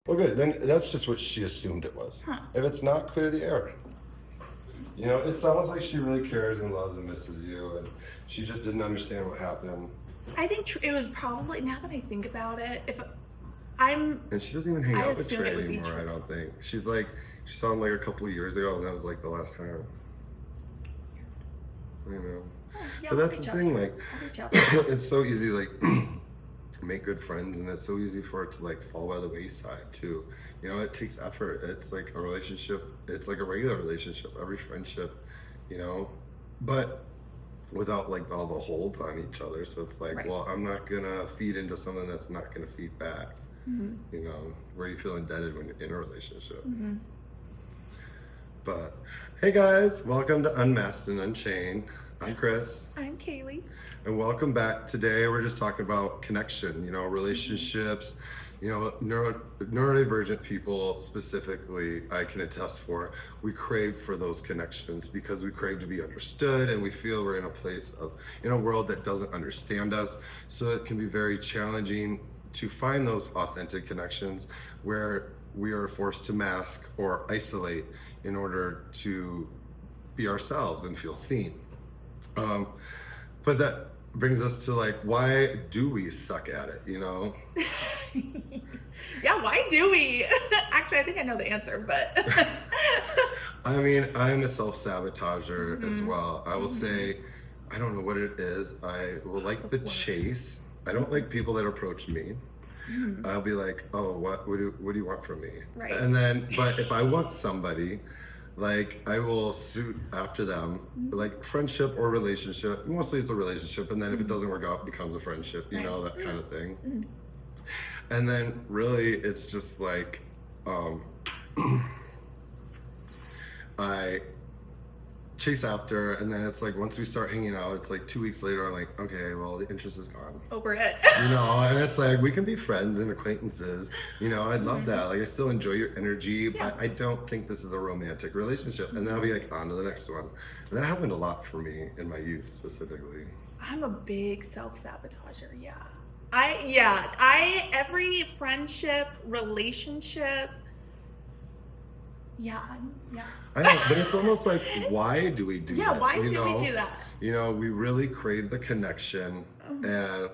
Well, good. Then that's just what she assumed it was. Huh. If it's not, clear the air. You know, it sounds like she really cares and loves and misses you, and she just didn't understand what happened. I think it was probably, now that I think about it, if I'm... And she doesn't even hang I out with assume Trey it would be anymore, true. I don't think. She's like, she saw him like a couple of years ago, and that was like the last time. You know. Yeah, But I'll that's the reach out thing, to her. like, I'll reach out to her. it's so easy, like, make good friends, and it's so easy for it to, like, fall by the wayside, too. You know, it takes effort. It's like a relationship. It's like a regular relationship, every friendship, you know. But without, like, all the holds on each other. So it's like, Right. well, I'm not going to feed into something that's not going to feed back. Mm-hmm. You know, where you feel indebted when you're in a relationship. Mm-hmm. But, hey, guys. Welcome to Unmasked and Unchained. I'm Chris. I'm Kaylee. And welcome back. Today we're just talking about connection, you know, relationships, you know, neurodivergent people specifically, I can attest for. We crave for those connections because we crave to be understood, and we feel we're in a world that doesn't understand us. So it can be very challenging to find those authentic connections where we are forced to mask or isolate in order to be ourselves and feel seen. But that brings us to, like, why do we suck at it, you know? Yeah, why do we? Actually, I think I know the answer, but... I mean, I'm a self-sabotager as well. I will say, I don't know what it is. I will like the chase. I don't like people that approach me. I'll be like, oh, what do you want from me? Right. And then, but if I want somebody, like, I will suit after them, like friendship or relationship. Mostly it's a relationship, and then if it doesn't work out, it becomes a friendship, you know, that kind of thing. And then really it's just like, I chase after, and then it's like once we start hanging out, it's like 2 weeks later, I'm like, okay, well, the interest is gone. Over it. You know, and it's like, we can be friends and acquaintances. You know, I'd love that. Like, I still enjoy your energy, but I don't think this is a romantic relationship. And then I'll be like, on to the next one. And that happened a lot for me in my youth specifically. I'm a big self-sabotager, every friendship, relationship, I know, but it's almost like, why do we do that? Yeah, why you do know? we do that? You know, we really crave the connection. And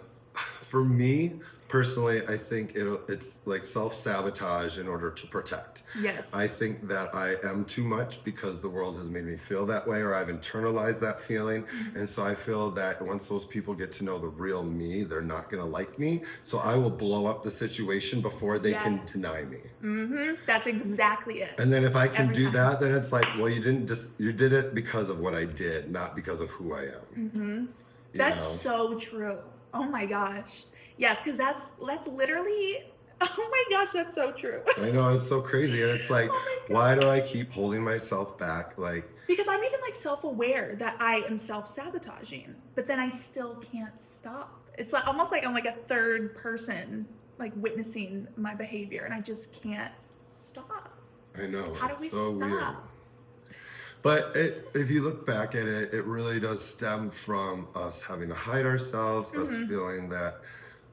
for me, personally, I think it's like self-sabotage in order to protect. Yes. I think that I am too much because the world has made me feel that way, or I've internalized that feeling. And so I feel that once those people get to know the real me, they're not going to like me. So I will blow up the situation before they can deny me. That's exactly it. And then if I can Every do time. that, then it's like, well, you did it because of what I did, not because of who I am. That's so true. Oh my gosh. Yes, because that's literally, oh my gosh, that's so true. I know, it's so crazy. And it's like, why do I keep holding myself back? Like, because I'm even like self-aware that I am self-sabotaging, but then I still can't stop. It's like almost like I'm like a third person, like witnessing my behavior, and I just can't stop. I know, How do it's we so stop? weird. But if you look back at it, it really does stem from us having to hide ourselves, us feeling that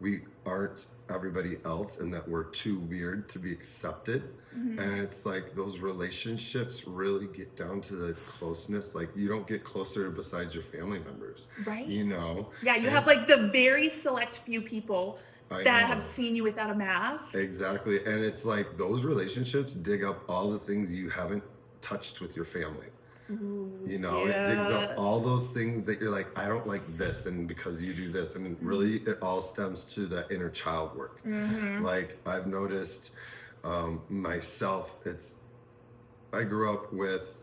we aren't everybody else and that we're too weird to be accepted. And it's like those relationships really get down to the closeness. Like, you don't get closer besides your family members. Right. You know? Yeah, you And have like the very select few people I that know. have seen you without a mask. Exactly. And it's like those relationships dig up all the things you haven't touched with your family. You know, it digs up all those things that you're like, I don't like this, and because you do this. And really, it all stems to the inner child work. Like, I've noticed myself, I grew up with,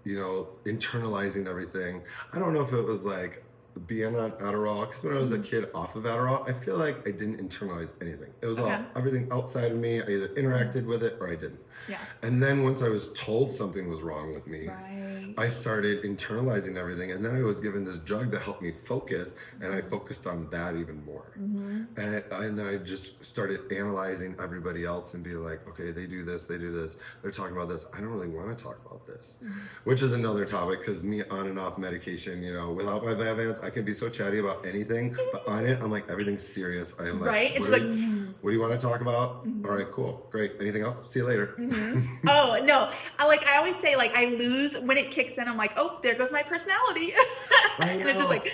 you know, internalizing everything. I don't know if it was like being on Adderall, because when I was a kid off of Adderall, I feel like I didn't internalize anything. It was all everything outside of me. I either interacted with it or I didn't. Yeah. And then once I was told something was wrong with me, Right. I started internalizing everything. And then I was given this drug that helped me focus, and I focused on that even more. And then I just started analyzing everybody else and be like, okay, they do this, they're talking about this. I don't really want to talk about this, which is another topic, because me on and off medication, you know, without my Vyvanse, I can be so chatty about anything, but on it, I'm like, everything serious. I'm like, Right? It's what like, What do you want to talk about? All right, cool, great. Anything else? See you later. Oh no, I always say like I lose when it kicks in. I'm like, oh, there goes my personality. And it's just like,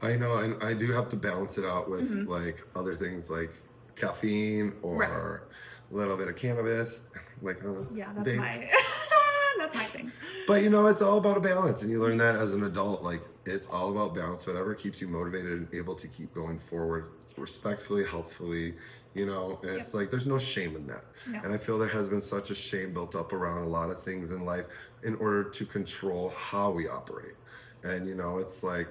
I know, and I do have to balance it out with like other things like caffeine or a little bit of cannabis, like yeah, that's vape. my that's my thing. But you know, it's all about a balance, and you learn that as an adult. Like, it's all about balance. Whatever keeps you motivated and able to keep going forward, respectfully, healthfully. You know, and it's like there's no shame in that. No. And I feel there has been such a shame built up around a lot of things in life in order to control how we operate. And you know, it's like,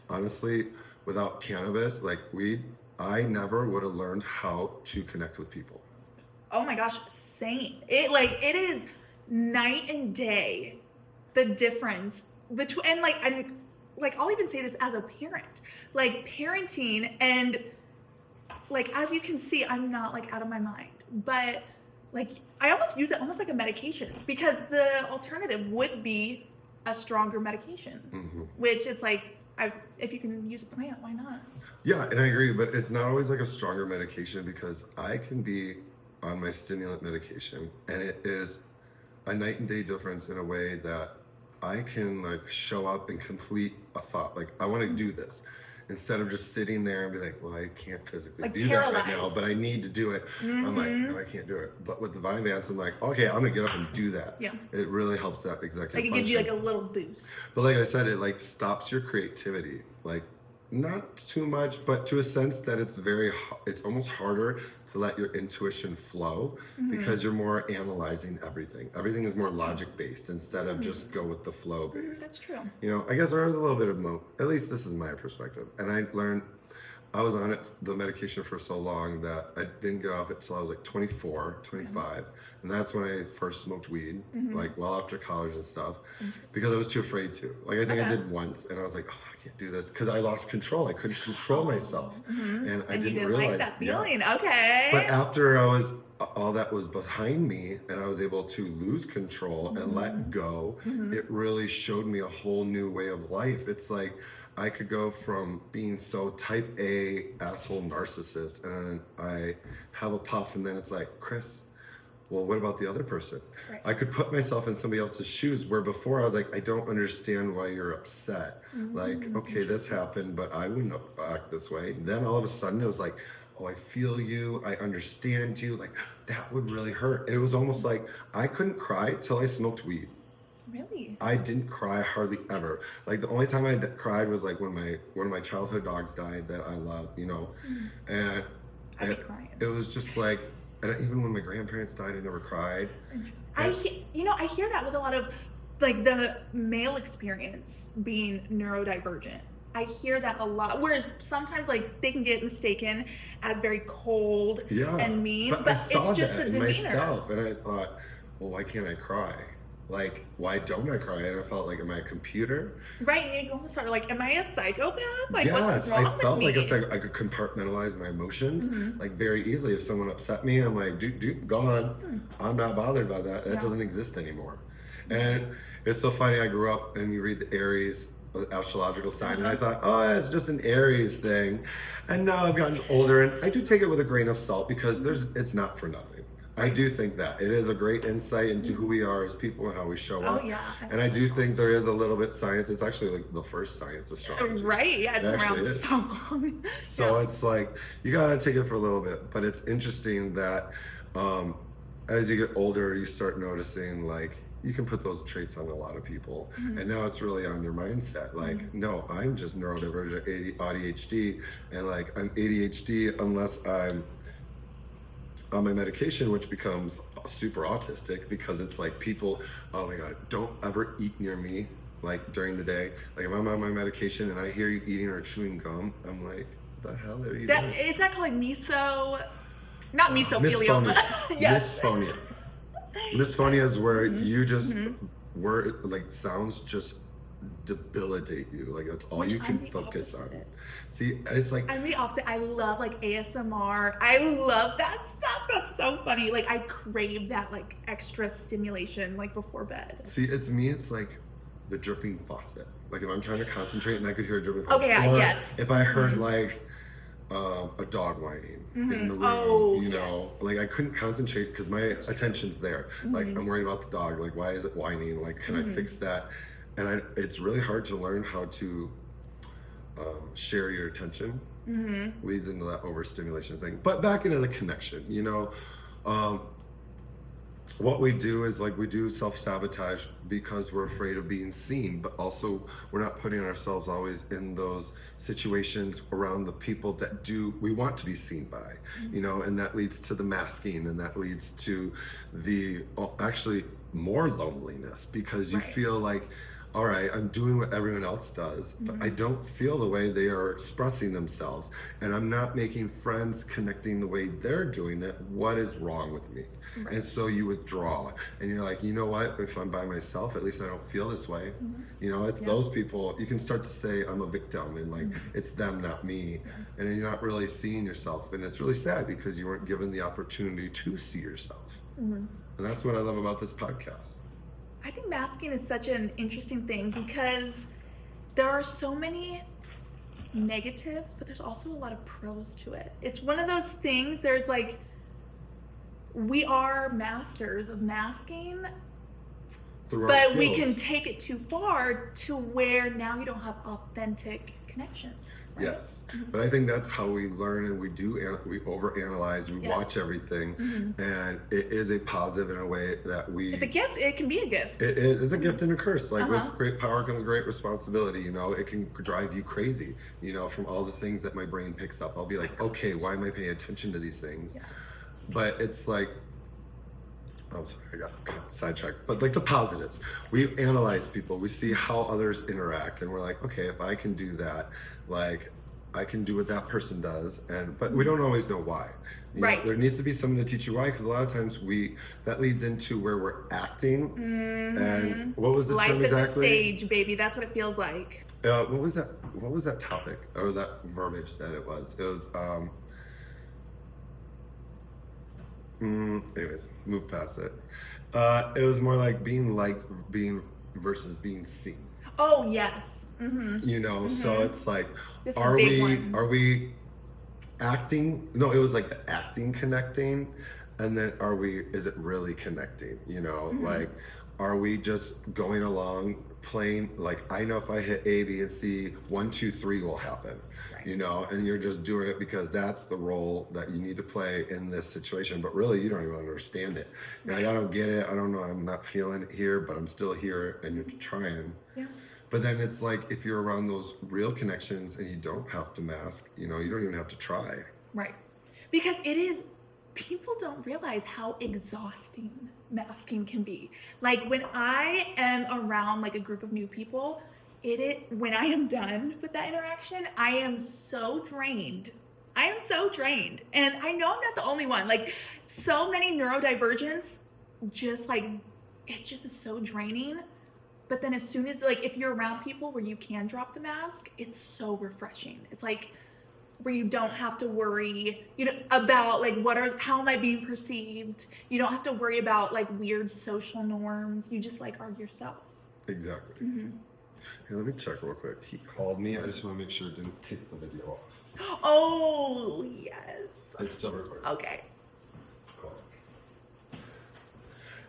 honestly, without cannabis, like weed, I never would have learned how to connect with people. Oh my gosh, same. It is night and day the difference between, and like I'll even say this as a parent, like parenting, and like as you can see, I'm not like out of my mind, but like I almost use it almost like a medication, because the alternative would be a stronger medication, which it's like, if you can use a plant, why not? Yeah, and I agree, but it's not always like a stronger medication, because I can be on my stimulant medication and it is a night and day difference in a way that I can like show up and complete a thought. Like, I want to do this, instead of just sitting there and be like, well, I can't physically Like do paralyzed. that right now, but I need to do it. I'm like, no, I can't do it. But with the Vyvanse, I'm like, okay, I'm gonna get up and do that. Yeah. It really helps that executive Like it function. gives you like a little boost. But like I said, it like stops your creativity. Like, not too much, but to a sense that it's almost harder to let your intuition flow, because you're more analyzing everything. Everything is more logic based instead of just go with the flow based. That's true. You know, I guess there is a little bit of at least this is my perspective. And I learned, I was on the medication for so long that I didn't get off it till I was like 24, 25. And that's when I first smoked weed, like well after college and stuff, because I was too afraid to. Like, I think I did once and I was like, oh, I can't do this, because I lost control. I couldn't control myself. And I didn't realize like that feeling. Okay. But after all that was behind me and I was able to lose control and let go, it really showed me a whole new way of life. It's like I could go from being so type A asshole narcissist, and I have a puff, and then it's like, Chris, well, what about the other person? Right. I could put myself in somebody else's shoes, where before I was like, I don't understand why you're upset. Like, okay, this happened, but I wouldn't act this way. Then all of a sudden it was like, oh, I feel you, I understand you. Like, that would really hurt. It was almost like I couldn't cry till I smoked weed. Really? I didn't cry hardly ever. Like, the only time I cried was like when one of my childhood dogs died that I loved, you know. And I'd be crying. it was just like, and even when my grandparents died, I never cried. I hear that with a lot of like the male experience being neurodivergent. I hear that a lot. Whereas sometimes like they can get mistaken as very cold and mean, but I saw it's just that the in demeanor. myself, and I thought, well, why can't I cry? Like, why don't I cry? And I felt like, am I a computer? Right, and you almost start like, am I a psychopath? Like, Yes, what's wrong I felt with like me? I could compartmentalize my emotions like very easily. If someone upset me, I'm like, dude, gone. I'm not bothered by that. That doesn't exist anymore. And it's so funny. I grew up and you read the Aries astrological sign, and I thought, oh, it's just an Aries thing. And now I've gotten older, and I do take it with a grain of salt, because it's not for nothing. I do think that it is a great insight into who we are as people and how we show up. Oh, yeah. And I do think there is a little bit science. It's actually like the first science astrology. Right, yeah, it's been around is. so long. So it's like, you gotta take it for a little bit. But it's interesting that as you get older, you start noticing like you can put those traits on a lot of people. And now it's really on your mindset. Like, no, I'm just neurodivergent ADHD, and like I'm ADHD unless I'm on my medication, which becomes super autistic, because it's like people, oh my God, don't ever eat near me like during the day. Like, if I'm on my medication and I hear you eating or chewing gum, I'm like, what the hell are you doing? Is that called not mesothelioma? Misphonia. Yes. Misphonia. Misphonia is where you just, where like sounds just debilitate you. Like, that's all you can focus on. See, it's like, I'm the opposite. I love like ASMR. I love that stuff. That's so funny. Like, I crave that like extra stimulation like before bed. see, it's me. It's like the dripping faucet. Like, if I'm trying to concentrate and I could hear a dripping faucet. Okay, yeah, or yes. if I heard like a dog whining, in the room, Oh, you know, yes. like I couldn't concentrate because my attention's there. Like I'm worried about the dog. Like, why is it whining? Like, can I fix that? And it's really hard to learn how to share your attention. Leads into that overstimulation thing. But back into the connection, you know, what we do is like we do self-sabotage because we're afraid of being seen, but also we're not putting ourselves always in those situations around the people that we want to be seen by, you know, and that leads to the masking, and that leads to the actually more loneliness because you feel like, all right, I'm doing what everyone else does, but I don't feel the way they are expressing themselves, and I'm not making friends connecting the way they're doing it. What is wrong with me? And so you withdraw, and you're like, you know what? If I'm by myself, at least I don't feel this way. You know, it's those people. You can start to say I'm a victim, and like it's them, not me, and then you're not really seeing yourself, and it's really sad because you weren't given the opportunity to see yourself. And that's what I love about this podcast. I think masking is such an interesting thing because there are so many negatives, but there's also a lot of pros to it. It's one of those things, there's like, we are masters of masking, but we can take it too far to where now you don't have authentic connections. Right? Yes, but I think that's how we learn, and we overanalyze, we watch everything, and it is a positive in a way that it's a gift. It can be a gift. It's a gift and a curse. Like with great power comes great responsibility. You know, it can drive you crazy. You know, from all the things that my brain picks up, I'll be like, okay, why am I paying attention to these things? But it's like, I'm sorry, I got sidetracked. But like the positives, we analyze people, we see how others interact, and we're like, okay, if I can do that, like I can do what that person does, but we don't always know why. You know, there needs to be someone to teach you why, because a lot of times that leads into where we're acting. And what was the term exactly? Life is a stage, baby. That's what it feels like. What was that topic or that verbiage that it was? It was. Anyways, move past it. It was more like being liked, versus being seen. Oh yes. You know, so it's like, are we acting? No, it was like the acting connecting, and then is it really connecting? You know, like, are we just going along playing, like, I know if I hit A, B, and C, 1, 2, 3 will happen, you know, and you're just doing it because that's the role that you need to play in this situation, but really you don't even understand it. You're like, I don't get it, I don't know, I'm not feeling it here, but I'm still here, and you're trying. But then it's like, if you're around those real connections and you don't have to mask, you know, you don't even have to try. Right. Because people don't realize how exhausting masking can be. Like when I am around like a group of new people, when I am done with that interaction, I am so drained. And I know I'm not the only one. Like so many neurodivergents, just like, it just is so draining. But then as soon as, like, if you're around people where you can drop the mask, it's so refreshing. It's like where you don't have to worry, you know, about like how am I being perceived? You don't have to worry about like weird social norms. You just like are yourself. Exactly. Hey, let me check real quick. He called me. I just want to make sure it didn't kick the video off. Oh yes. It's still recording. Okay.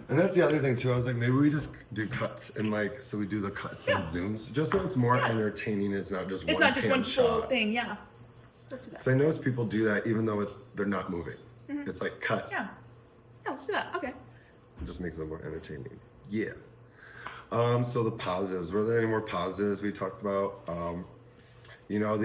And that's the other thing too. I was like, maybe we just do cuts and like, so we do the cuts and zooms, just so it's more entertaining. It's not just one full thing. Yeah. So I notice people do that even though they're not moving. It's like cut. Yeah. let's do that. Okay. It just makes it more entertaining. Yeah. So the positives. Were there any more positives we talked about? You know,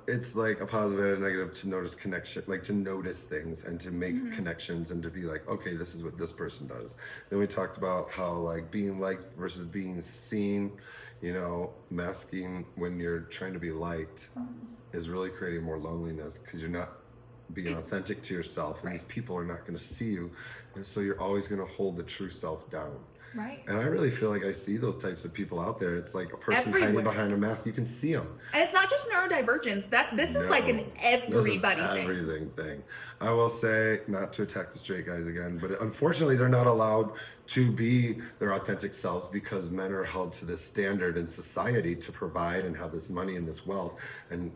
it's like a positive and a negative to notice connection, like to notice things and to make connections and to be like, okay, this is what this person does. Then we talked about how like being liked versus being seen, you know, masking when you're trying to be liked is really creating more loneliness because you're not being authentic to yourself and these people are not going to see you. And so you're always going to hold the true self down. Right. And I really feel like I see those types of people out there. It's like a person hiding behind a mask. You can see them. And it's not just neurodivergence. This is like an everybody thing. I will say, not to attack the straight guys again, but unfortunately they're not allowed to be their authentic selves because men are held to this standard in society to provide and have this money and this wealth. And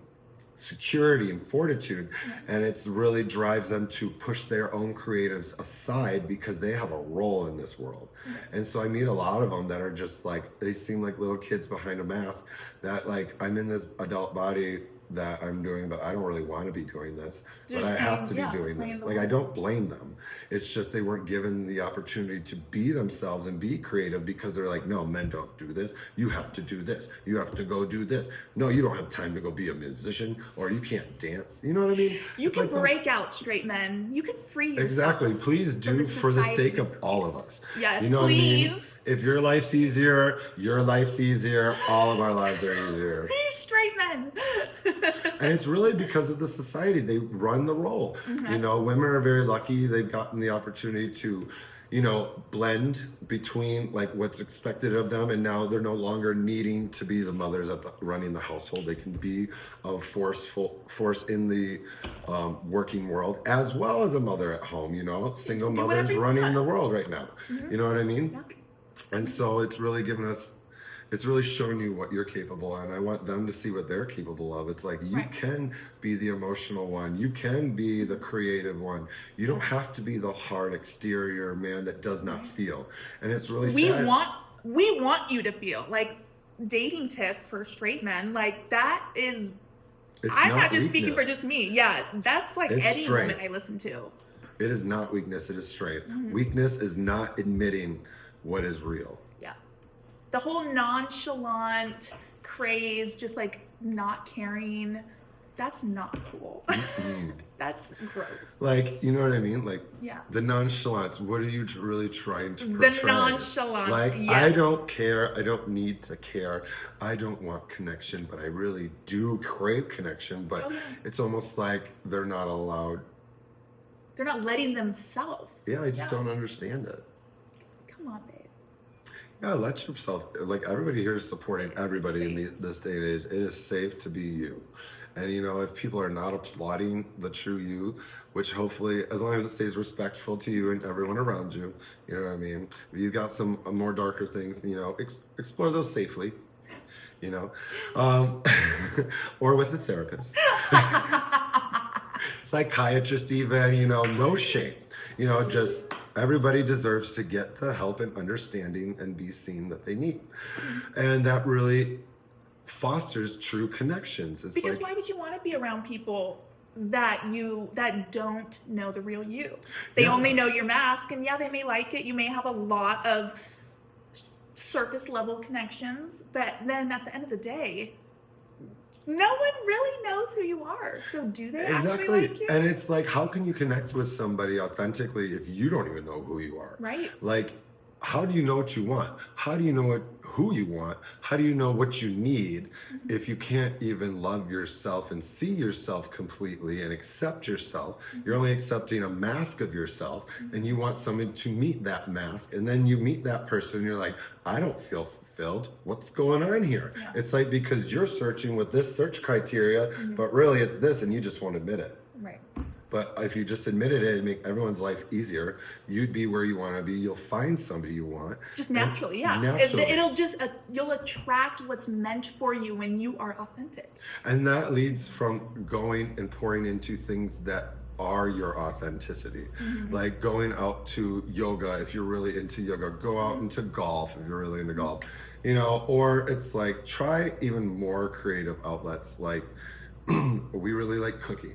security and fortitude, and it's really drives them to push their own creatives aside because they have a role in this world. And so I meet a lot of them that are just like, they seem like little kids behind a mask, that like, I'm in this adult body that I'm doing, but I don't really want to be doing this, but I have to be doing this. Like, I don't blame them. It's just they weren't given the opportunity to be themselves and be creative because they're like, no, men don't do this. You have to do this. You have to go do this. No, you don't have time to go be a musician, or you can't dance. You know what I mean? You it's can like break out, straight men. You can free yourself. Exactly. Please do for the sake of all of us. Yes, you know please. what I mean? If your life's easier, your life's easier. All of our lives are easier. Please, straight men. And it's really because of the society. They run the role. You know, women are very lucky. They've gotten the opportunity to, you know, blend between like what's expected of them, and now they're no longer needing to be the mothers running the household. They can be a force in the working world, as well as a mother at home. You know, single mothers running the world right now. You know what I mean? Yeah. And so it's really given us, it's really shown you what you're capable of, and I want them to see what they're capable of. It's like, you can be the emotional one. You can be the creative one. You don't have to be the hard exterior man that does not feel. And it's really sad. We want you to feel. Like, dating tip for straight men, like, that is, I'm not just speaking for just me. Yeah, that's like any woman I listen to. It is not weakness, it is strength. Weakness is not admitting what is real. Yeah. The whole nonchalant craze, just like not caring, that's not cool. That's gross. Like, you know what I mean? Like, the nonchalance, what are you really trying to portray? The nonchalance, like, I don't care, I don't need to care, I don't want connection, but I really do crave connection, but it's almost like they're not allowed. They're not letting themselves. Yeah, I just don't understand it. Come on, babe. Yeah, let yourself, like, everybody here is supporting everybody in this day and age. It is safe to be you. And, you know, if people are not applauding the true you, which hopefully, as long as it stays respectful to you and everyone around you, you know what I mean? If you've got some more darker things, you know, explore those safely, you know, or with a therapist, psychiatrist even, you know, no shame, you know, just everybody deserves to get the help and understanding and be seen that they need. And that really fosters true connections. It's because like, why would you want to be around people that don't know the real you? They only know your mask, and they may like it. You may have a lot of surface level connections, but then at the end of the day, no one really knows who you are. So do they actually like you? And it's like, how can you connect with somebody authentically if you don't even know who you are? Right. Like, how do you know what you want? How do you know who you want? How do you know what you need if you can't even love yourself and see yourself completely and accept yourself? You're only accepting a mask of yourself, and you want someone to meet that mask, and then you meet that person and you're like, I don't feel fulfilled. What's going on here? It's like, because you're searching with this search criteria, but really it's this, and you just won't admit it. Right. But if you just admitted it and make everyone's life easier, you'd be where you want to be. You'll find somebody you want. Just naturally, It'll just, you'll attract what's meant for you when you are authentic. And that leads from going and pouring into things that are your authenticity. Like going out to yoga, if you're really into yoga, go out into golf if you're really into golf, you know, or it's like, try even more creative outlets. Like we really like cooking.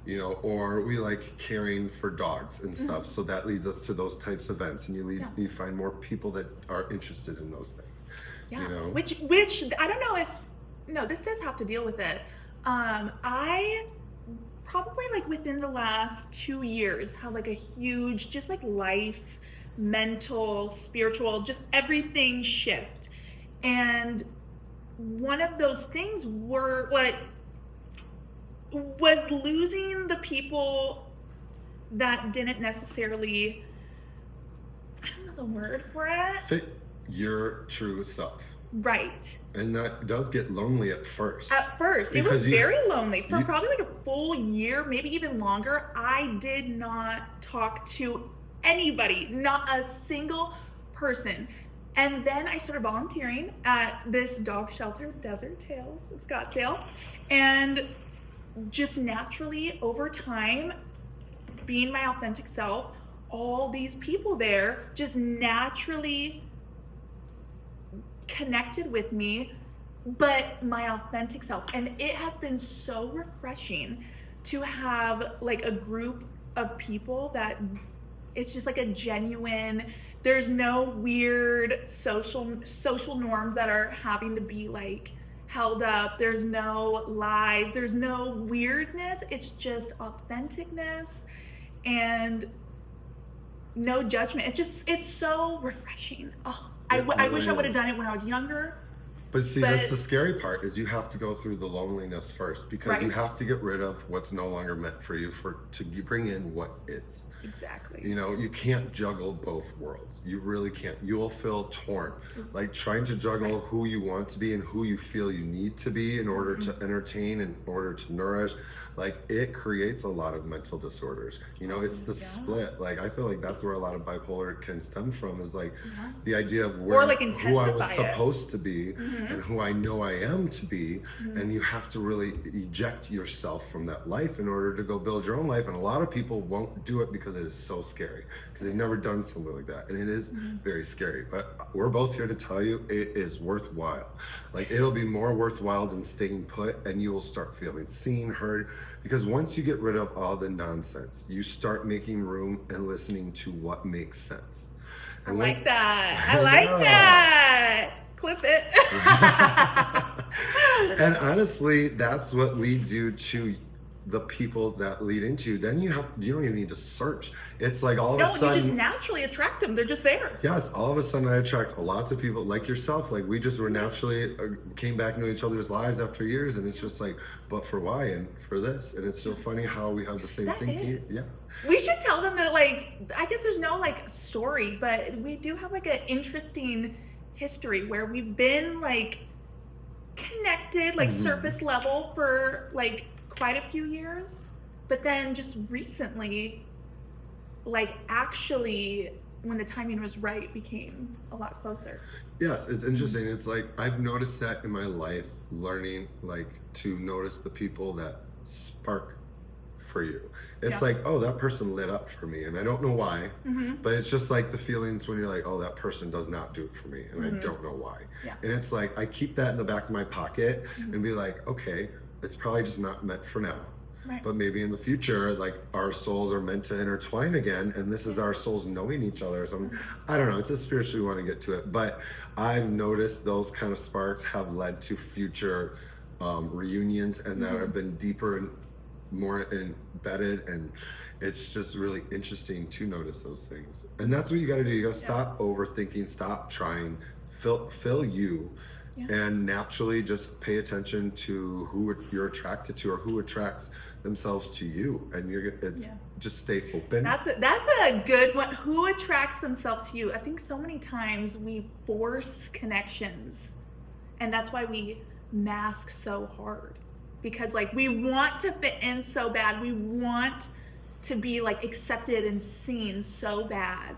You know, or we like caring for dogs and stuff. So that leads us to those types of events, and you find more people that are interested in those things. You know? Which I don't know if, no, this does have to deal with it. I probably like within the last 2 years had like a huge, just like life, mental, spiritual, just everything shift. And one of those things was losing the people that didn't necessarily, I don't know the word for it. Fit your true self. Right. And that does get lonely at first. It was very lonely. For probably like a full year, maybe even longer, I did not talk to anybody, not a single person. And then I started volunteering at this dog shelter, Desert Tales in Scottsdale. And just naturally over time, being my authentic self, all these people there just naturally connected with me, but my authentic self. And it has been so refreshing to have like a group of people that it's just like a genuine, there's no weird social norms that are having to be like held up. There's no lies, there's no weirdness. It's just authenticness and no judgment. It's so refreshing. Oh, I wish I would have done it when I was younger. But see, that's the scary part, is you have to go through the loneliness first, because you have to get rid of what's no longer meant for you to bring in what is. Exactly. You know, you can't juggle both worlds. You really can't. You will feel torn. Like trying to juggle who you want to be and who you feel you need to be in order to entertain, in order to nourish. Like it creates a lot of mental disorders. You know, it's the split. Like I feel like that's where a lot of bipolar can stem from, is like the idea of where, who I was supposed to be and who I know I am to be. And you have to really eject yourself from that life in order to go build your own life. And a lot of people won't do it because it is so scary, because they've never done something like that. And it is very scary. But we're both here to tell you it is worthwhile. Like it'll be more worthwhile than staying put, and you will start feeling seen, heard. Because once you get rid of all the nonsense, you start making room and listening to what makes sense. And I like that. Clip it. And honestly, that's what leads you to the people that lead into you. Then you don't even need to search. It's like all of a sudden, you just naturally attract them. They're just there. Yes, all of a sudden I attract lots of people like yourself. Like we just were naturally came back into each other's lives after years, and it's just like, but for why and for this. And it's so funny how we have the same thinking. Yeah. We should tell them that, like, I guess there's no like story, but we do have like an interesting history where we've been like connected, like surface level for like quite a few years, but then just recently, like actually when the timing was right, became a lot closer. Yes, it's interesting. It's like I've noticed that in my life, learning like to notice the people that spark for you. It's like, oh, that person lit up for me, and I don't know why, but it's just like the feelings when you're like, oh, that person does not do it for me, and I don't know why. And it's like I keep that in the back of my pocket and be like, okay, it's probably just not meant for now. But maybe in the future, like our souls are meant to intertwine again, and this is our souls knowing each other. So I don't know, it's a spiritual, we want to get to it, but I've noticed those kind of sparks have led to future reunions, and that have been deeper and more embedded, and it's just really interesting to notice those things. And that's what you got to do. You got to stop overthinking, stop trying, fill you. And naturally just pay attention to who you're attracted to or who attracts themselves to you, and just stay open. That's a good one. Who attracts themselves to you? I think so many times we force connections, and that's why we mask so hard, because like we want to fit in so bad, we want to be like accepted and seen so bad.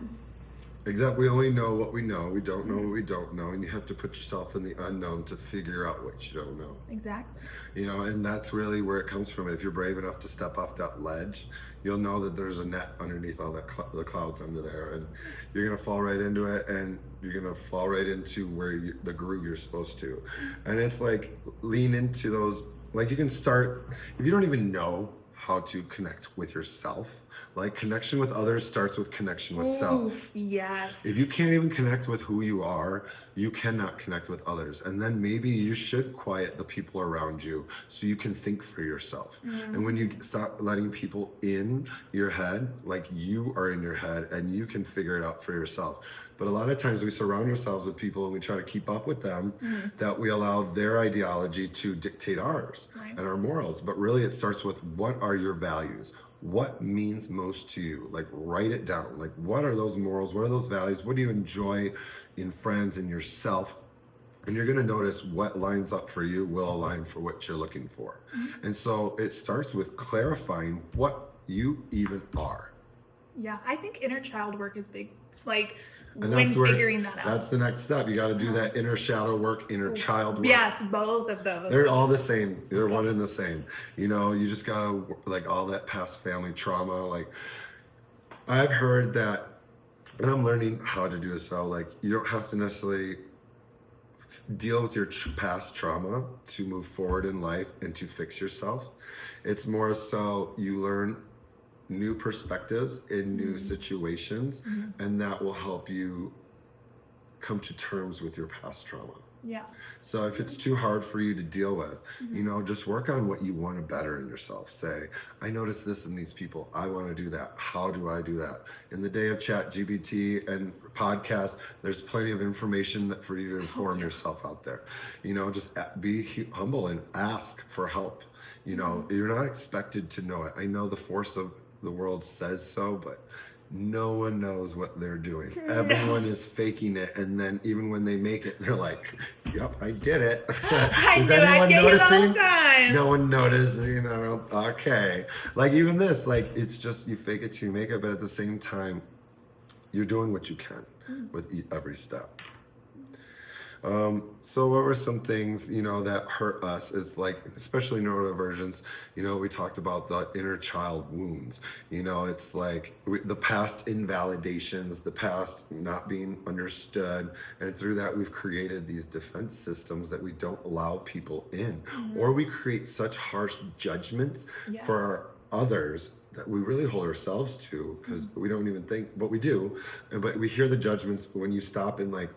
Exactly. We only know what we know. We don't know what we don't know. And you have to put yourself in the unknown to figure out what you don't know. Exactly. You know, and that's really where it comes from. If you're brave enough to step off that ledge, you'll know that there's a net underneath all that the clouds under there. And you're going to fall right into it, and you're going to fall right into where the groove you're supposed to. And it's like, lean into those. Like you can start, if you don't even know how to connect with yourself. Like connection with others starts with connection with self. Yes. If you can't even connect with who you are, you cannot connect with others. And then maybe you should quiet the people around you so you can think for yourself. And when you stop letting people in your head, like you are in your head and you can figure it out for yourself. But a lot of times we surround ourselves with people and we try to keep up with them, that we allow their ideology to dictate ours and our morals. But really it starts with, what are your values? What means most to you? Like write it down. Like what are those morals? What are those values? What do you enjoy in friends and yourself? And you're going to notice what lines up for you will align for what you're looking for. And so it starts with clarifying what you even are. Yeah, I think inner child work is big like And when that's where, figuring that out. that's the next step. You got to do that inner shadow work, inner child work. Yes, both of those. They're all the same. They're one and the same. You know, you just got to, like, all that past family trauma. Like, I've heard that, and I'm learning how to do this. So, like, you don't have to necessarily deal with your past trauma to move forward in life and to fix yourself. It's more so you learn new perspectives in new situations, and that will help you come to terms with your past trauma. Yeah. So if it's too hard for you to deal with, you know, just work on what you want to better in yourself. Say, I notice this in these people. I want to do that. How do I do that? In the day of ChatGPT and podcasts, there's plenty of information for you to inform yourself out there. You know, just be humble and ask for help. You know, you're not expected to know it. I know the force of the world says so, but no one knows what they're doing. Everyone is faking it, and then even when they make it, they're like, "Yep, I did it." Is anyone noticing? No one noticed. You know, okay. Like even this, like it's just you fake it till you make it, but at the same time, you're doing what you can with every step. So what were some things, you know, that hurt us is like, especially neurodivergence, you know, we talked about the inner child wounds, you know, it's like the past invalidations, the past not being understood. And through that, we've created these defense systems that we don't allow people in, or we create such harsh judgments for others that we really hold ourselves to because we don't even think, but we do. But we hear the judgments when you stop and like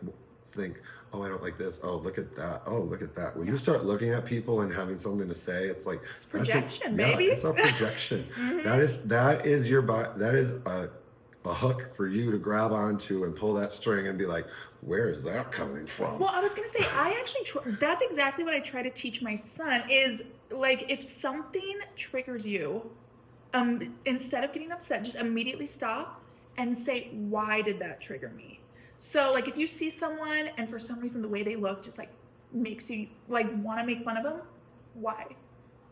think, oh, I don't like this. Oh, look at that. Oh, look at that. When you start looking at people and having something to say, it's like projection, baby. Yeah, it's a projection. That is your that is a hook for you to grab onto and pull that string and be like, where is that coming from? Well, I was gonna say, I actually that's exactly what I try to teach my son is like if something triggers you, instead of getting upset, just immediately stop and say, why did that trigger me? So like if you see someone and for some reason the way they look just like makes you like want to make fun of them, why?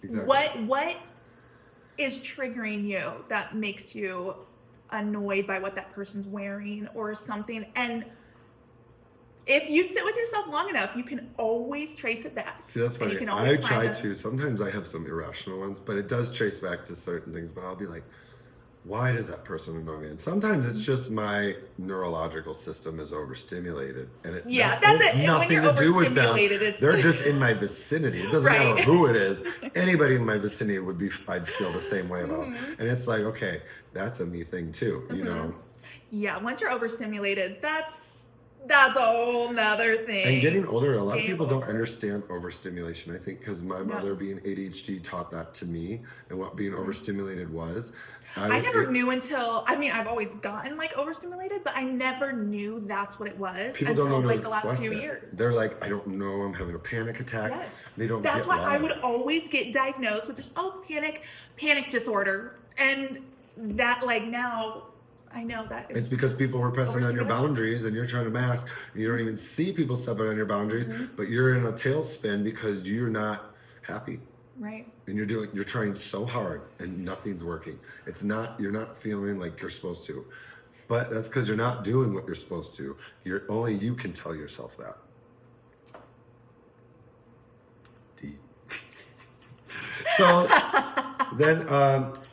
Exactly. What is triggering you that makes you annoyed by what that person's wearing or something? And if you sit with yourself long enough, you can always trace it back. See, that's funny. I try to. Sometimes I have some irrational ones, but it does trace back to certain things. But I'll be like, why does that person annoy me? And sometimes it's just my neurological system is overstimulated, and it that's it. Nothing to do with them. They're just in my vicinity. It doesn't matter who it is. Anybody in my vicinity I'd feel the same way about. And it's like, okay, that's a me thing too, you know? Yeah, once you're overstimulated, that's a whole nother thing. And getting older, a lot of people don't understand overstimulation, I think, because my mother being ADHD taught that to me and what being overstimulated was. I never knew until, I mean, I've always gotten like overstimulated, but I never knew that's what it was people until don't know like to the last express few it. years. They're like, I don't know, I'm having a panic attack. Yes. They don't That's get why I would always get diagnosed with just, panic disorder. And that like now I know that it's because people were pressing on your boundaries and you're trying to mask and you don't even see people stepping on your boundaries, but you're in a tailspin because you're not happy. Right. And you're trying so hard and nothing's working. You're not feeling like you're supposed to. But that's because you're not doing what you're supposed to. Only you can tell yourself that. Deep. So then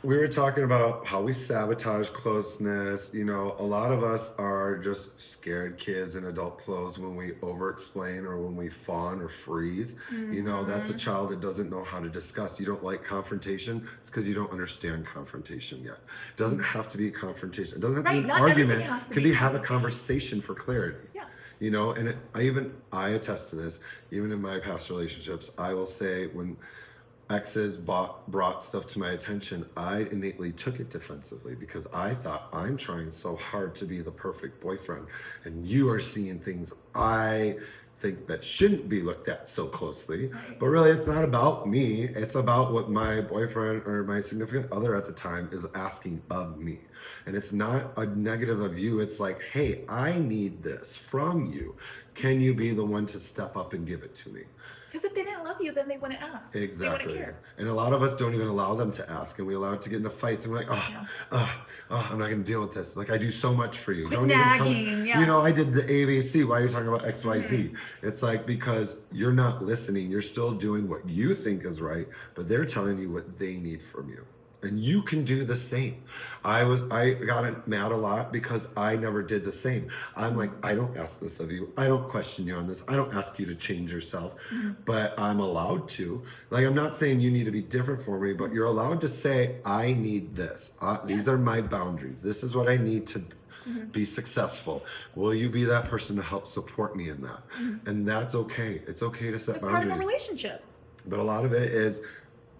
we were talking about how we sabotage closeness. You know, a lot of us are just scared kids in adult clothes when we over-explain or when we fawn or freeze. You know, that's a child that doesn't know how to discuss. You don't like confrontation. It's because you don't understand confrontation yet. It doesn't have to be a confrontation. It doesn't have to be an argument. It could be have a conversation for clarity. Yeah. You know, and I attest to this. Even in my past relationships, I will say when exes brought stuff to my attention, I innately took it defensively because I thought I'm trying so hard to be the perfect boyfriend and you are seeing things I think that shouldn't be looked at so closely. But really it's not about me. It's about what my boyfriend or my significant other at the time is asking of me. And it's not a negative of you. It's like, hey, I need this from you. Can you be the one to step up and give it to me? Because if they didn't love you, then they wouldn't ask. Exactly. They wouldn't care. And a lot of us don't even allow them to ask, and we allow it to get into fights, and we're like, I'm not going to deal with this. Like, I do so much for you. Quit Don't nagging, even come. yeah. You know, I did the ABC. Why are you talking about XYZ? It's like, because you're not listening. You're still doing what you think is right, but they're telling you what they need from you. And you can do the same. I got mad a lot because I never did the same. I'm like, I don't ask this of you. I don't question you on this. I don't ask you to change yourself, but I'm allowed to. Like, I'm not saying you need to be different for me, but you're allowed to say, I need this. These are my boundaries. This is what I need to be successful. Will you be that person to help support me in that? And that's okay. It's okay to set It's boundaries. part of a relationship. But a lot of it is,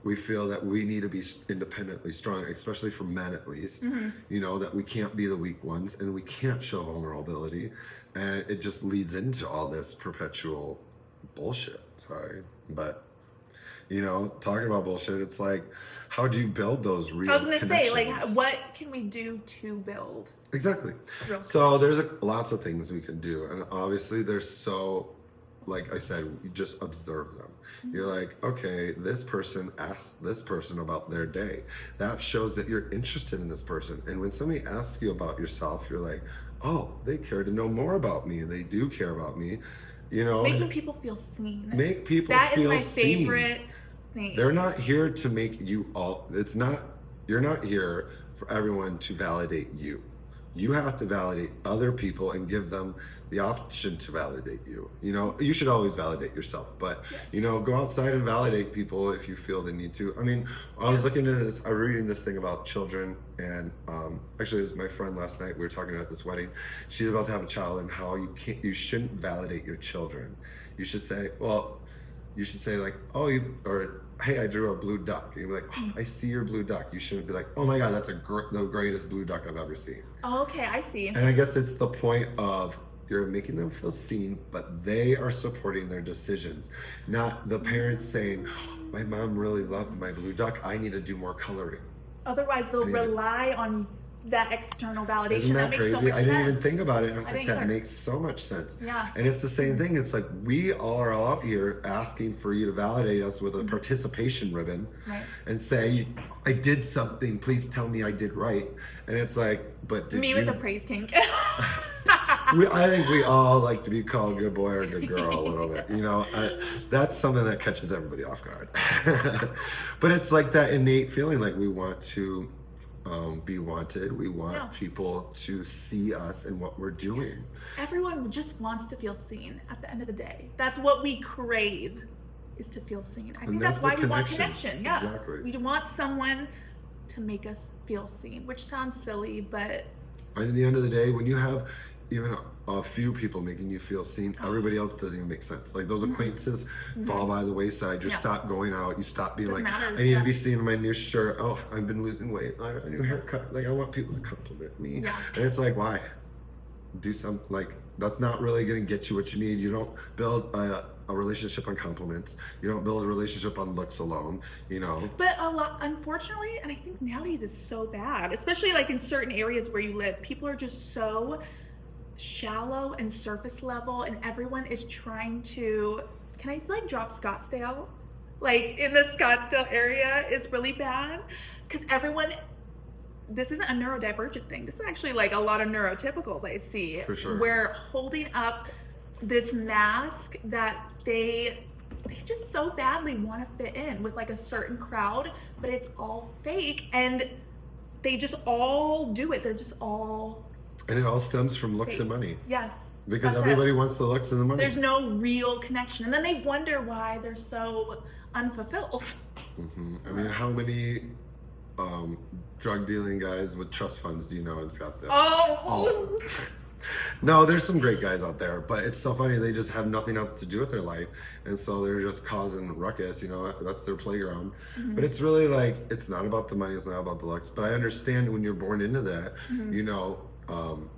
we feel that we need to be independently strong, especially for men at least, you know, that we can't be the weak ones and we can't show vulnerability. And it just leads into all this perpetual bullshit. Sorry. But, you know, talking about bullshit, it's like, how do you build those real I was going to say, like, connections? what can we do to build? Exactly. Real So there's lots of things we can do. And obviously there's like I said, you just observe them. You're like, okay, this person asked this person about their day. That shows that you're interested in this person. And when somebody asks you about yourself, you're like, oh, they care to know more about me. They do care about me. You know, Making people feel seen. make people That feel is my seen. favorite thing. They're not here to make you all. You're not here for everyone to validate you. You have to validate other people and give them the option to validate you. You know, you should always validate yourself, but you know, go outside and validate people if you feel the need to. I mean, I was looking at this, I was reading this thing about children, and actually it was my friend last night, we were talking at this wedding. She's about to have a child, and how you shouldn't validate your children. You should say, like, hey, I drew a blue duck. And you're like, oh, I see your blue duck. You shouldn't be like, oh my God, that's the greatest blue duck I've ever seen. Oh, okay, I see. And I guess it's the point of, you're making them feel seen, but they are supporting their decisions. Not the parents saying, my mom really loved my blue duck, I need to do more coloring. Otherwise, they'll rely on that external validation. Isn't that makes crazy? so much I didn't sense. even think about it. And I was I like, didn't that either. makes so much sense. Yeah. And it's the same thing. It's like, we all are out here asking for you to validate us with a participation ribbon, Right. and say, I did something, please tell me I did right. And it's like, but did Me you? with a praise kink. I think we all like to be called good boy or good girl a little bit. You know, that's something that catches everybody off guard. But it's like that innate feeling, like we want to be wanted. We want people to see us and what we're doing. Everyone just wants to feel seen at the end of the day. That's what we crave, is to feel seen. I think that's why the we want connection. Yeah. Exactly. We want someone to make us feel seen, which sounds silly, but And at the end of the day, when you have even a few people making you feel seen, everybody else doesn't even make sense. Like, those acquaintances fall by the wayside. You stop going out. You stop being Doesn't like, matter. I need to be seen in my new shirt. Oh, I've been losing weight. I got a new haircut. Like, I want people to compliment me. Yeah. And it's like, why? Do something. Like, that's not really going to get you what you need. You don't build a relationship on compliments. You don't build a relationship on looks alone, you know. But a lot, unfortunately, and I think nowadays it's so bad, especially like in certain areas where you live, people are just so shallow and surface level, and everyone is trying to, can I like drop Scottsdale? Like, in the Scottsdale area, it's really bad because everyone, this isn't a neurodivergent thing. This is actually like a lot of neurotypicals I see. For sure. Where holding up this mask that they just so badly want to fit in with like a certain crowd, but it's all fake, and they just all do it. They're just all And it all stems from looks fake. and money. Yes. Because that's everybody it. wants the looks and the money. There's no real connection, and then they wonder why they're so unfulfilled. I mean, how many drug dealing guys with trust funds do you know in Scottsdale? Oh. No, there's some great guys out there, but it's so funny. They just have nothing else to do with their life, and so they're just causing ruckus. You know, that's their playground. But it's really like, it's not about the money. It's not about the looks. But I understand when you're born into that, you know,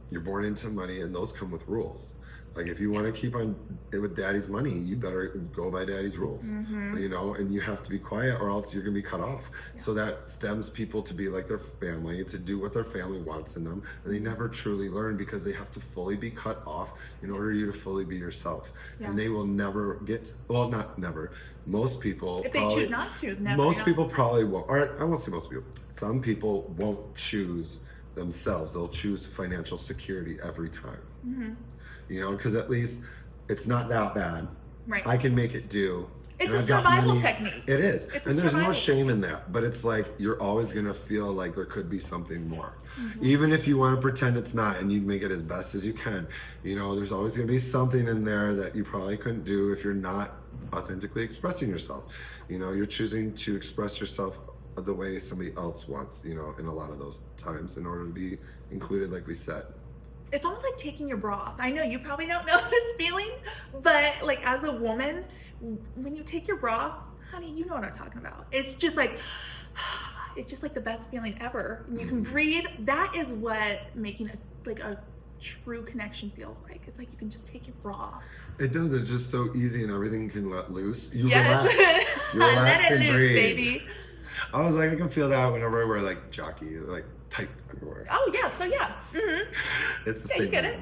you're born into money, and those come with rules. Like if you want to keep on with daddy's money, you better go by daddy's rules, you know, and you have to be quiet or else you're going to be cut off. Yeah. So that stems people to be like their family, to do what their family wants in them. And they never truly learn because they have to fully be cut off in order you to fully be yourself. Yeah. And they will never get, well, not never. Most people, if they choose not to, never. Most people probably won't, or I won't say most people. Some people won't choose themselves. They'll choose financial security every time. You know, because at least it's not that bad. Right. I can make it do. It's a survival technique. It is. And there's no shame in that. But it's like you're always going to feel like there could be something more. Even if you want to pretend it's not and you make it as best as you can. You know, there's always going to be something in there that you probably couldn't do if you're not authentically expressing yourself. You know, you're choosing to express yourself the way somebody else wants, you know, in a lot of those times in order to be included, like we said. It's almost like taking your bra off. I know you probably don't know this feeling, but like as a woman, when you take your bra off, honey, you know what I'm talking about. It's just like the best feeling ever. And you can breathe. That is what making a true connection feels like. It's like you can just take your bra off. It does. It's just so easy and everything can let loose. You relax. You relax let it and loose, breathe. Baby. I was like, I can feel that whenever I wear like jockey, like tight underwear. Oh yeah, so yeah. It's the same. You get it.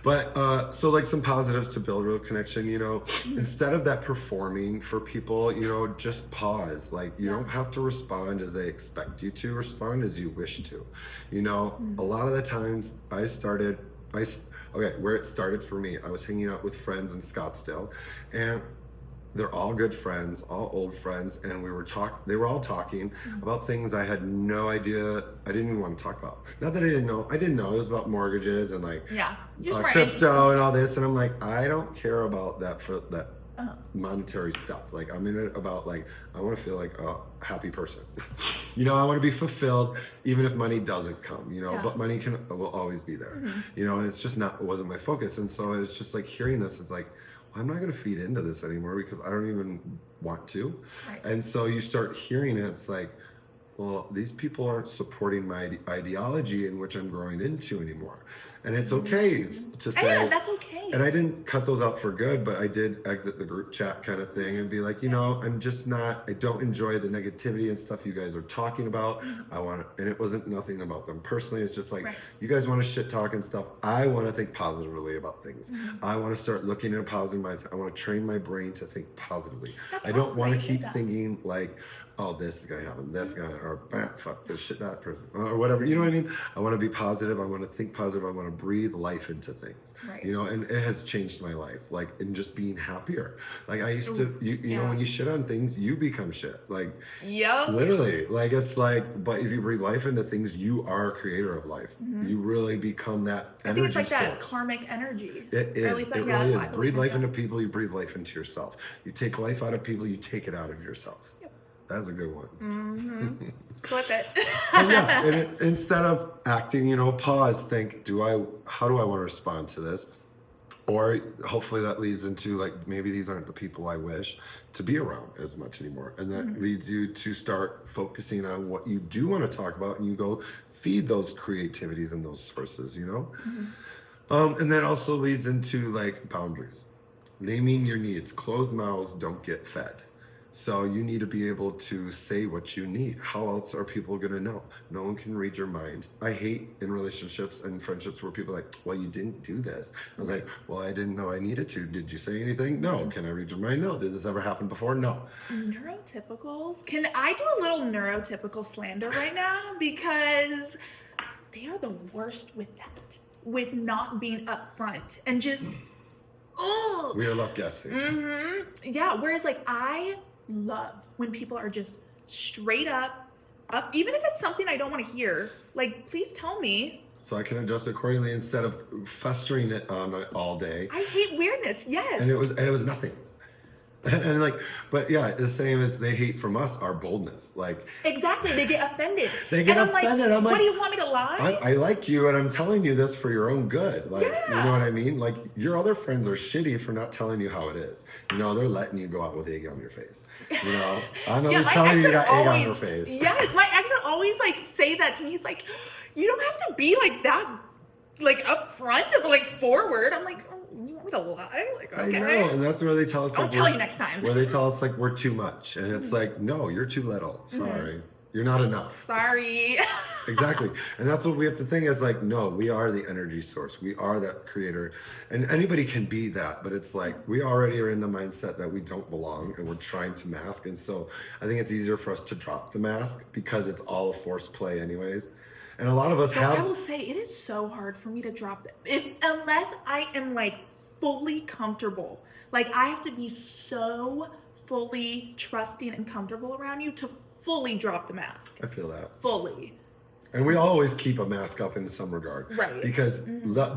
But so like some positives to build real connection, you know, instead of that performing for people, you know, just pause. Like you don't have to respond as they expect you to, respond as you wish to. You know, a lot of the times where it started for me, I was hanging out with friends in Scottsdale, and they're all good friends, all old friends, and they were all talking about things I had no idea, I didn't even want to talk about. Not that I didn't know, it was about mortgages and like crypto and all this, and I'm like, I don't care about that for that monetary stuff. Like I'm in it about like, I want to feel like a happy person. You know, I want to be fulfilled even if money doesn't come, you know, but money will always be there, you know, and it wasn't my focus. And so it's just like hearing this, it's like, I'm not going to feed into this anymore because I don't even want to. Right. And so you start hearing it, it's like, well, these people aren't supporting my ideology in which I'm growing into anymore. And it's okay to say. Yeah, that's okay. And I didn't cut those out for good, but I did exit the group chat kind of thing and be like, you know, I don't enjoy the negativity and stuff you guys are talking about. And it wasn't nothing about them personally. It's just like, you guys want to shit talk and stuff. I want to think positively about things. I want to start looking at a positive mindset. I want to train my brain to think positively. I don't want to keep thinking like, oh, this is going to happen, this is going to, or fuck this shit, that person, or whatever, you know what I mean? I want to be positive, I want to think positive, I want to breathe life into things, you know, and it has changed my life, like, in just being happier. Like, I used to, you know, when you shit on things, you become shit, like, literally, like, it's like, but if you breathe life into things, you are a creator of life. You really become that energy. I think it's like source. that karmic energy. It is, it really is. Breathe life into people, you breathe life into yourself. You take life out of people, you take it out of yourself. That's a good one. Clip it. And instead of acting, you know, pause, think, how do I want to respond to this? Or hopefully that leads into like, maybe these aren't the people I wish to be around as much anymore. And that leads you to start focusing on what you do want to talk about, and you go feed those creativities and those sources, you know? And that also leads into like boundaries. Naming your needs. Closed mouths don't get fed. So you need to be able to say what you need. How else are people going to know? No one can read your mind. I hate in relationships and friendships where people are like, well, you didn't do this. I was like, well, I didn't know I needed to. Did you say anything? No. Can I read your mind? No. Did this ever happen before? No. Neurotypicals? Can I do a little neurotypical slander right now? Because they are the worst with that. With not being upfront and just, we are left guessing. Yeah, whereas like I love when people are just straight up, even if it's something I don't want to hear, like, please tell me. So I can adjust accordingly instead of festering it on it all day. I hate weirdness, yes. And it was nothing. And like, but yeah, the same as they hate from us, our boldness. Like, exactly, they get offended. I'm like, what do you want me to lie? I like you, and I'm telling you this for your own good. Like, you know what I mean? Like, your other friends are shitty for not telling you how it is. You know, they're letting you go out with egg on your face. You know, I'm always telling you got egg on your face. Yes, my ex would always like say that to me. He's like, you don't have to be like that like up front or like forward. I'm like, oh, you want me to lie? Like, okay. I know, and that's where they tell us. I'll like, tell you next time. Where they tell us like we're too much, and it's like, no, you're too little. Sorry, you're not enough. Sorry. Exactly. And that's what we have to think. It's like, no, we are the energy source. We are that creator. And anybody can be that, but it's like we already are in the mindset that we don't belong and we're trying to mask. And so I think it's easier for us to drop the mask because it's all a forced play anyways. And a lot of us So have. I will say it is so hard for me to drop it. Unless I am like fully comfortable. Like I have to be so fully trusting and comfortable around you to fully drop the mask. I feel that. Fully. And we always keep a mask up in some regard. Right. Because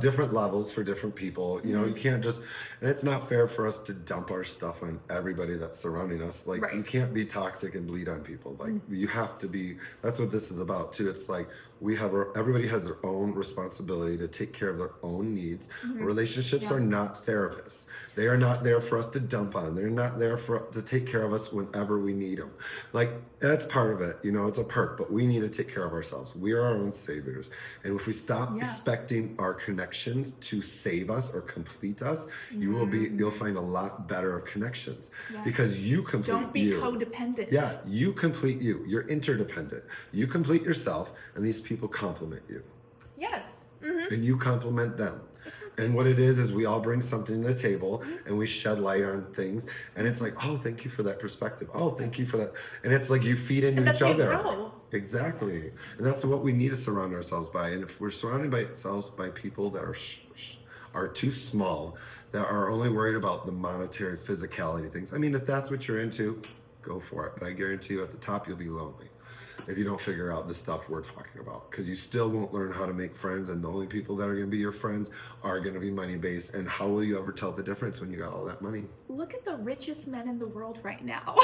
different levels for different people. You know, you can't just, and it's not fair for us to dump our stuff on everybody that's surrounding us. Like, you can't be toxic and bleed on people. Like, you have to be, that's what this is about too. It's like, everybody has their own responsibility to take care of their own needs. Relationships are not therapists. They are not there for us to dump on. They're not there to take care of us whenever we need them. Like, that's part of it. You know, it's a perk, but we need to take care of ourselves. We are our own saviors. And if we stop expecting our connections to save us or complete us, you'll find a lot better of connections because you complete you. Don't be codependent. Yeah, you complete you. You're interdependent. You complete yourself, and these people complement you. Yes. And you complement them. And what it is we all bring something to the table and we shed light on things. And it's like, oh, thank you for that perspective. Oh, thank you for that. And it's like you feed into each other. Exactly. Yes. And that's what we need to surround ourselves by. And if we're surrounded by ourselves by people that are too small, that are only worried about the monetary physicality things. I mean, if that's what you're into, go for it. But I guarantee you at the top, you'll be lonely if you don't figure out the stuff we're talking about, because you still won't learn how to make friends, and the only people that are going to be your friends are going to be money based. And how will you ever tell the difference when you got all that money? Look at the richest men in the world right now.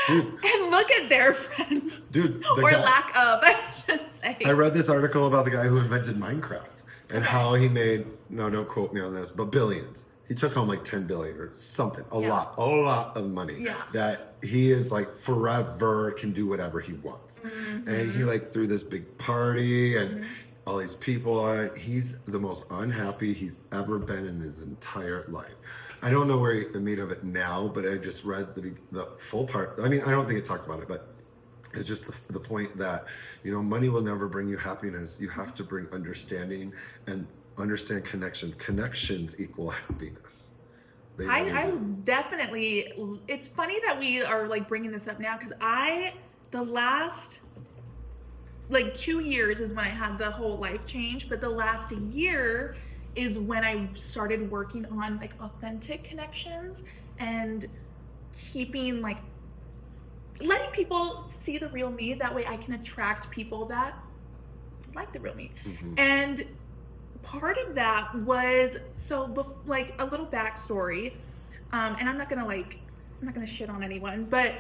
Dude. And look at their friends. Dude. Or lack of, I should say. I read this article about the guy who invented Minecraft and how he made, no, don't quote me on this, but billions. He took home like 10 billion or something, a lot of money that he is like forever can do whatever he wants. And he like threw this big party and all these people on it. He's the most unhappy he's ever been in his entire life. I don't know where he made of it now, but I just read the full part. I mean, I don't think it talked about it, but it's just the point that, you know, money will never bring you happiness. You have to bring understanding and understand connections. Connections equal happiness. I definitely, it's funny that we are like bringing this up now, because the last like 2 years is when I had the whole life change, but the last year is when I started working on like authentic connections and keeping like letting people see the real me. That way I can attract people that like the real me. And part of that was, like a little backstory, and I'm not gonna shit on anyone, but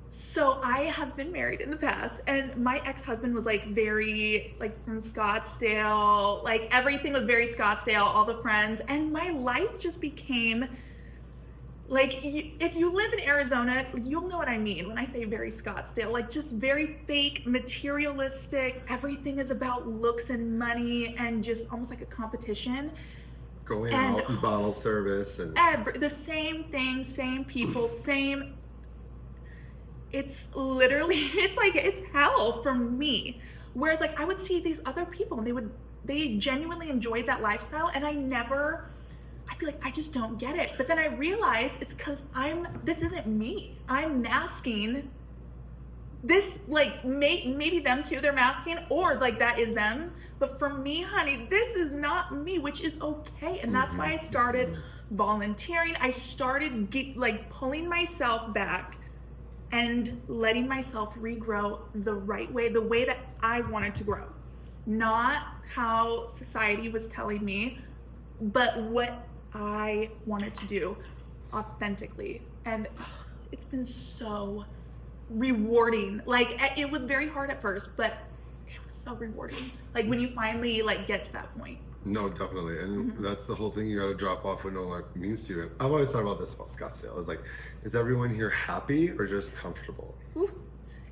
so I have been married in the past, and my ex-husband was like very like from Scottsdale, like everything was very Scottsdale, all the friends, and my life just became like, if you live in Arizona, you'll know what I mean when I say very Scottsdale, like just very fake, materialistic. Everything is about looks and money and just almost like a competition. Going out and bottle service and the same thing, same people, same. It's literally, it's hell for me. Whereas like I would see these other people and they genuinely enjoyed that lifestyle, and I'd be like, I just don't get it. But then I realized it's because this isn't me. I'm masking this, like maybe them too, they're masking, or like that is them. But for me, honey, this is not me, which is okay. And that's why I started volunteering. I started pulling myself back and letting myself regrow the right way, the way that I wanted to grow. Not how society was telling me, but what I wanted to do authentically. And it's been so rewarding. Like, it was very hard at first, but it was so rewarding. Like when you finally get to that point. No, definitely. And that's the whole thing. You got to drop off what no one means to you. I've always thought about this about Scottsdale. I was like, is everyone here happy or just comfortable? Ooh.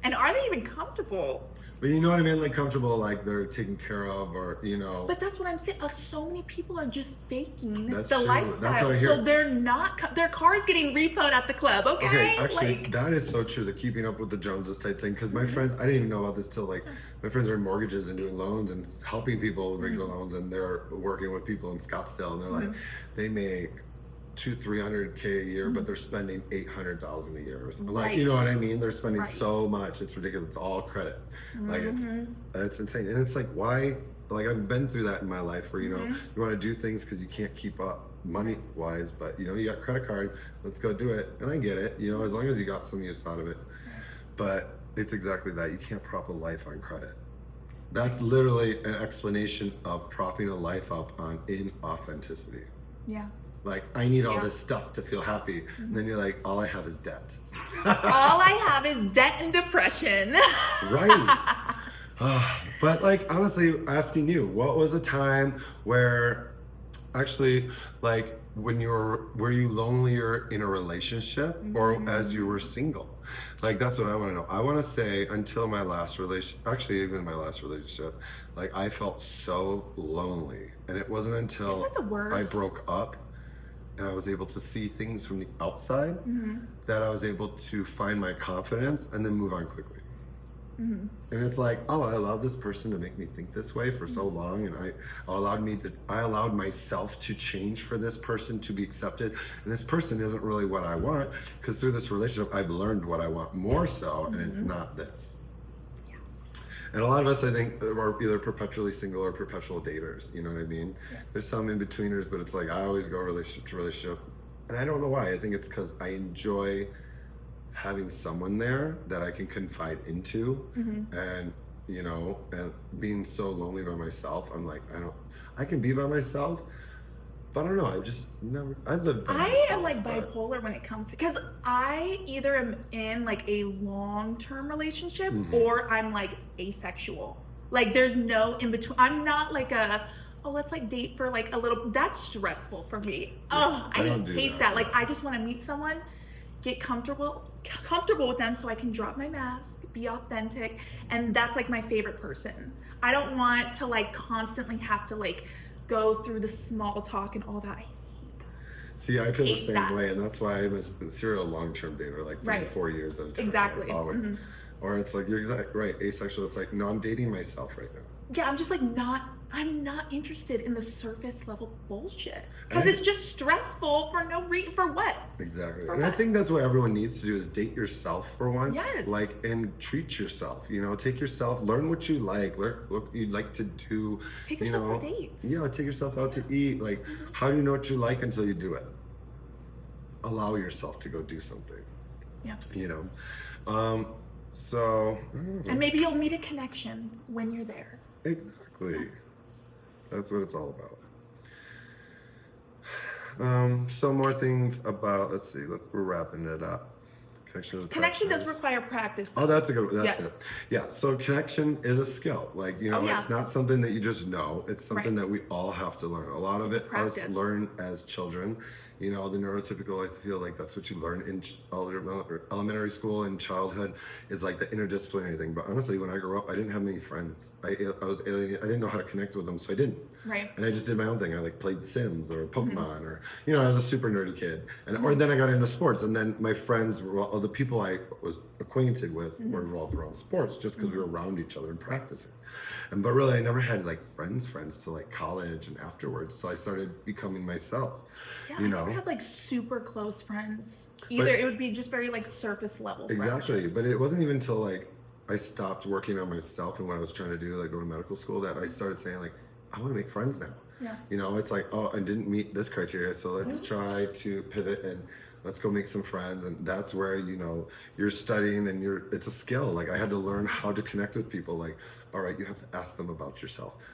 And are they even comfortable? But you know what I mean? Like comfortable, like they're taken care of, or you know. But that's what I'm saying. So many people are just faking That's the true. lifestyle. That's what I hear. So they're not. Their car's getting repoed at the club. Okay. Okay, actually, Like, that is so true. The keeping up with the Joneses type thing. Because my friends, I didn't even know about this till like my friends are in mortgages and doing loans and helping people with regular loans, and they're working with people in Scottsdale, and they're like, they make 200-300K a year, but they're spending 800,000 a year or something. Like, you know what I mean? They're spending so much. It's ridiculous. It's all credit. Like it's insane. And it's like, why? Like I've been through that in my life where, you know, you want to do things because you can't keep up money wise, but you know, you got credit card, let's go do it. And I get it, you know, as long as you got some use out of it. But it's exactly that. You can't prop a life on credit. That's literally an explanation of propping a life up on inauthenticity. yeah. Like, I need all this stuff to feel happy. And then you're like, all I have is debt. All I have is debt and depression. Right. But like, honestly, asking you, what was a time where actually, like, when were you lonelier in a relationship or as you were single? Like, that's what I want to know. I want to say until my last actually even my last relationship, like I felt so lonely. And it wasn't until Isn't that the worst? I broke up and I was able to see things from the outside that I was able to find my confidence and then move on quickly. And it's like, oh, I allowed this person to make me think this way for so long, and I allowed myself to change for this person to be accepted, and this person isn't really what I want, because through this relationship I've learned what I want more so, and it's not this. And a lot of us, I think, are either perpetually single or perpetual daters. You know what I mean? There's some in-betweeners, but it's like I always go relationship to relationship. And I don't know why. I think it's because I enjoy having someone there that I can confide into. And, you know, and being so lonely by myself, I'm like, I can be by myself. But I don't know, I've lived by I myself, am like bipolar when it comes to, because I either am in like a long-term relationship or I'm like asexual. Like there's no in between. I'm not like let's like date for like a little, that's stressful for me. Oh, I hate that. Like I just want to meet someone, get comfortable with them so I can drop my mask, be authentic. And that's like my favorite person. I don't want to like constantly have to like go through the small talk and all that. I hate that. See, I feel the same way, and that's why I'm a serial long-term dater, like 3 to 4 years at a time. Exactly. Always. Or it's like, you're exactly right, asexual, it's like, no, I'm dating myself right now. Yeah, I'm just like I'm not interested in the surface level bullshit. Because it's just stressful for no reason, for what? Exactly. And I think that's what everyone needs to do is date yourself for once. Yes. Like, and treat yourself, you know, take yourself, learn what you like, learn what you'd like to do. Take yourself on dates. Yeah, take yourself out to eat. Like, how do you know what you like until you do it? Allow yourself to go do something. Yeah. You know? So. And maybe you'll meet a connection when you're there. Exactly. That's what it's all about. Some more things about, let's see, we're wrapping it up. Connection does require practice, though. Oh, that's a good one. That's Yes. it. Yeah, so connection is a skill. Like, you know, it's not something that you just know. It's something that we all have to learn. A lot of it us learn as children. You know, the neurotypical, I feel like that's what you learn in elementary school and childhood is like the interdisciplinary thing. But honestly, when I grew up, I didn't have many friends. I was alienated. I didn't know how to connect with them, so I didn't. Right. And I just did my own thing. I like played Sims or Pokemon or, you know, I was a super nerdy kid. And or then I got into sports, and then my friends were the people I was acquainted with were involved around sports just because we were around each other and practicing. But really, I never had like friends till like college and afterwards. So I started becoming myself. Yeah, you know, I never had like super close friends either. It would be just very like surface level. Exactly. friendships. But it wasn't even until like I stopped working on myself and what I was trying to do, like go to medical school, that I started saying like, I want to make friends now. Yeah. You know, it's like, oh, I didn't meet this criteria, so let's try to pivot and let's go make some friends. And that's where, you know, you're studying and it's a skill. Like I had to learn how to connect with people. Like, all right, you have to ask them about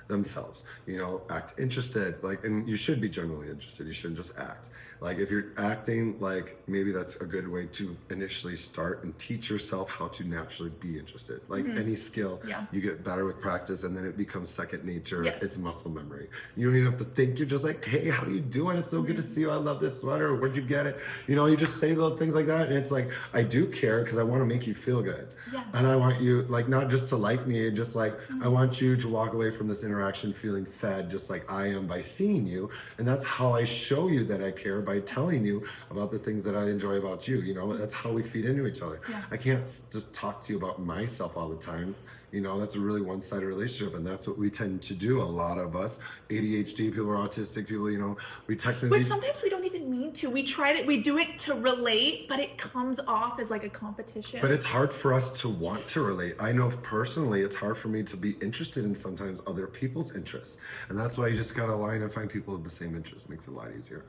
themselves, you know, act interested, like, and you should be genuinely interested. You shouldn't just act. Like if you're acting, like maybe that's a good way to initially start and teach yourself how to naturally be interested. Like any skill, you get better with practice and then it becomes second nature. Yes. It's muscle memory. You don't even have to think. You're just like, hey, how you doing? It's so good to see you. I love this sweater. Where'd you get it? You know, know, you just say little things like that, and it's like, I do care because I want to make you feel good. Yeah. And I want you, like, not just to like me, just like, I want you to walk away from this interaction feeling fed just like I am by seeing you. And that's how I show you that I care, by telling you about the things that I enjoy about you. You know, that's how we feed into each other. Yeah. I can't just talk to you about myself all the time. You know, that's a really one-sided relationship, and that's what we tend to do. A lot of us, ADHD people or autistic people, you know, we technically. But sometimes we don't even mean to. We do it to relate, but it comes off as like a competition. But it's hard for us to want to relate. I know personally, it's hard for me to be interested in sometimes other people's interests, and that's why you just gotta align and find people with the same interests. Makes it a lot easier.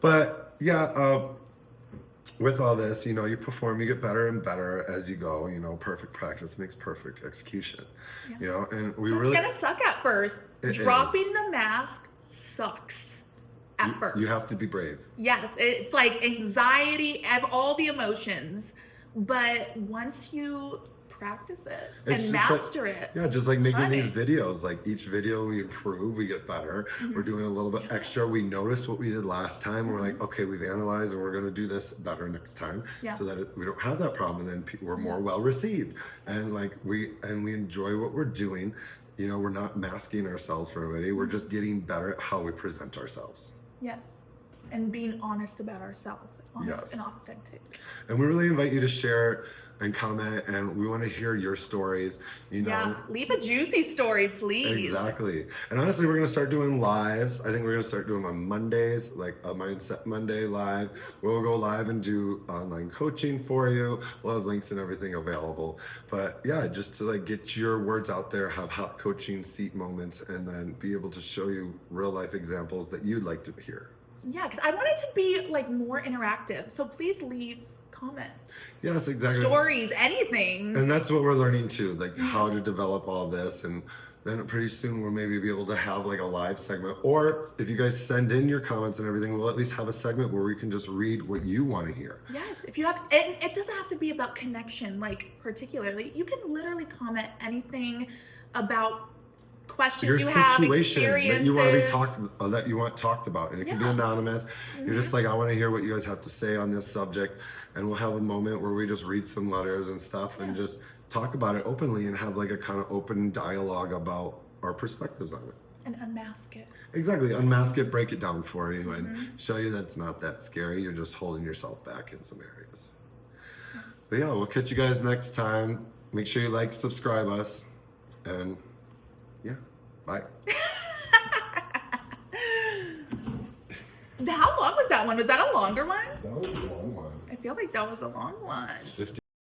But yeah. With all this, you know, you perform, you get better and better as you go. You know, perfect practice makes perfect execution. Yeah. You know, and it's gonna suck at first. Dropping the mask sucks at first. You have to be brave. Yes, it's like anxiety, all the emotions. But once you practice it and master it. Yeah, just like making these videos. Like each video we improve, we get better. We're doing a little bit extra. We notice what we did last time. We're like, okay, we've analyzed and we're going to do this better next time, so that we don't have that problem. And then we're more well received. And like we enjoy what we're doing. You know, we're not masking ourselves for everybody. We're just getting better at how we present ourselves. Yes, and being honest about ourselves. Honest and authentic. And we really invite you to share and comment, and we want to hear your stories. You know, yeah, leave a juicy story, please. Exactly. And honestly, we're going to start doing lives. I think we're going to start doing them on Mondays, like a Mindset Monday live. We'll go live and do online coaching for you. We'll have links and everything available. But yeah, just to like get your words out there, have hot coaching seat moments, and then be able to show you real life examples that you'd like to hear. Yeah, because I want it to be like more interactive. So please leave comments. Yes, exactly. Stories, anything. And that's what we're learning too, like how to develop all this. And then pretty soon we'll maybe be able to have like a live segment. Or if you guys send in your comments and everything, we'll at least have a segment where we can just read what you want to hear. Yes, if you have, and it doesn't have to be about connection, like particularly. You can literally comment anything about questions your you have, situation experiences that you want to be that you want talked about, and it can be anonymous. You're just like, I want to hear what you guys have to say on this subject, and we'll have a moment where we just read some letters and stuff and just talk about it openly and have like a kind of open dialogue about our perspectives on it. And unmask it. Exactly, unmask it, break it down for you, and show you that it's not that scary. You're just holding yourself back in some areas. But yeah, we'll catch you guys next time. Make sure you like, subscribe us, and yeah, bye. How long was that one? Was that a longer one? That was a long one. I feel like that was a long one. It's 50.